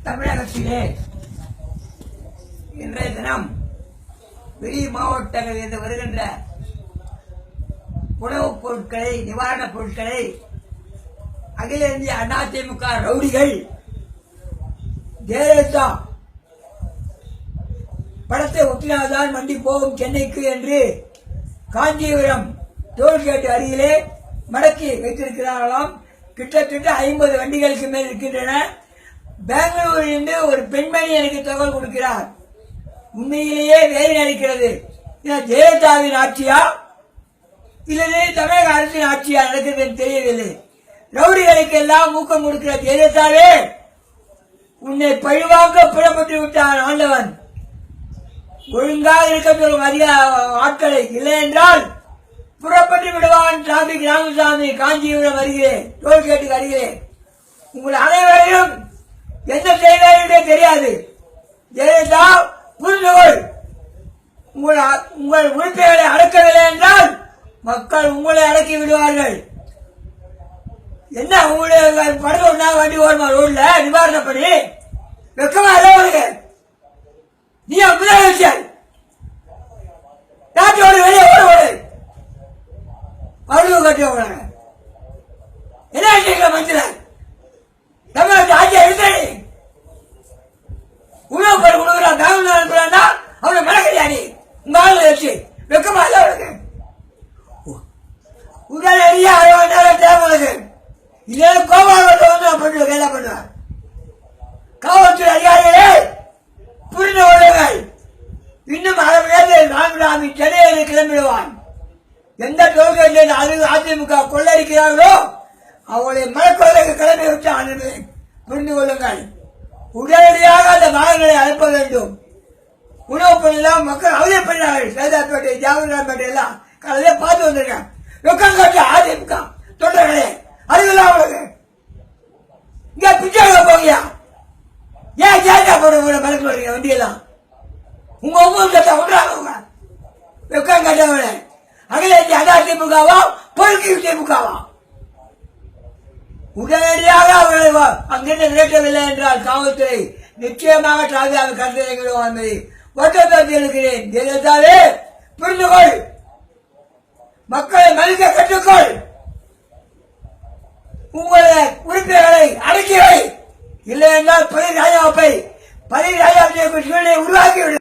தமிழகத்திலே இன்றைய தினம் வெளி மாவட்டங்களிலிருந்து வருகின்ற உணவுப் பொருட்களை, நிவாரணப் பொருட்களை அகில இந்திய அதிமுக ரவுடிகள் ஜெயலலிதா படத்தை ஒட்டினால்தான் வண்டி போகும் சென்னைக்கு என்று காஞ்சிபுரம் டோல்கேட் அருகிலே மடக்கி வைத்திருக்கிறார்களாம். கிட்டத்தட்ட 50 வண்டிகளுக்கு மேல் இருக்கின்றன. பெங்களூரிலிருந்து ஒரு பெண்மணி எனக்கு தகவல் கொடுக்கிறார். உண்மையிலேயே வேலை நடக்கிறது. ஜெயலலிதாவின் ஆட்சியா இல்லது தமிழக அரசின் ஆட்சியா நடக்கிறது தெரியவில்லை. ரவுடிகளுக்கு எல்லாம் ஊக்கம் கொடுக்கிற ஜெயலலிதாவே, உன்னை பழிவாங்க புறப்பட்டு விட்டான் ஆண்டவன். ஒழுங்காக இருக்க சொல்லும் அதிக ஆட்களை, இல்லை என்றால் புறப்பட்டு விடுவான். டிராபிக் ராமசாமி காஞ்சிபுரம் வருகிறேன், டோல்கேட்டுக்கு வருகிறேன். உங்கள் அனைவரையும் என்ன செய்வார்களே தெரியாது. ஜெயலலிதா புரிந்துகொள். உங்கள் உறுப்பினர்களை அடக்கவில்லை என்றால் மக்கள் உங்களை அடக்கி விடுவார்கள். என்ன உங்களுடைய படகு ஒன்றா வண்டி ஓடுமா ரோட்ல நிவாரண பணி? வெக்கமா இல்லை உனக்கு? நீ முதலமைச்சர், நாட்டோடு வெளியே ஓடு பழுவு கட்டுவாங்க. என்ன செய்ய மந்திர தமிழகத்தை ஆட்சியை எடுத்து உணவு பொருள் கொடுக்குறான். தமிழ்நாடு அவனை மறக்கலையா நீ? உங்க ஆளுநர் வச்சு வெக்கமா இல்லை உனக்கு? உடனடியா 60 நேரம் தேவை. இதே கோபாலத்தை வந்து நான் பண்ணுவேன், கைதா பண்ணுவேன். காவல்துறை அதிகாரிகளே புரிந்து கொள்ளுங்கள். இன்னும் 1/2 மணி நேரத்தில் ராமசாமி சென்னையில் கிளம்பிடுவான். எந்த டோல்கேட்டில் அதிமுக கொள்ளடிக்கிறார்களோ அவளை மனக்கொள்ளைக்கு கிளம்பி விட்டான் என்று புரிந்து கொள்ளுங்கள். உடனடியாக அந்த மகன்களை அனுப்ப வேண்டும். உணவுப் பொருள் மக்கள் அவதிப்படுகிறார்கள். சைதாப்பேட்டை, ஜாகர்பேட்டை எல்லாம் காலையில பார்த்து வந்திருக்கேன். ரொக்கம் கட்ட அதிமுக தொண்டர்களே, அதுக்கெல்லாம் அவளுக்கு இங்க பிச்சை போகியா? ஏன் ஜாலியா போட மறக்க வரீங்க வண்டியெல்லாம்? உங்க ஊர் கட்ட விடுறாங்க. ரொக்கம் கட்டவன அகில இந்திய அதிமுகவா பொறுக்கி திமுகவா? உடனடியாக அவர்களை அங்கிருந்து நிறுத்தவில்லை என்றால் காவல்துறை நிச்சயமாக டிராபிக் கட்டளையிடுவோம் என்பதை ஒட்டப்பட்டு இருக்கிறேன். ஜெயலலிதாவே புரிந்துகொள். மக்களை மதிக்க கற்றுக்கொள். உங்களுடைய உறுப்பினர்களை அடக்கி வை. இல்லை என்றால் பதவி ராஜாவை சூழ்நிலை உருவாக்கிவிடு.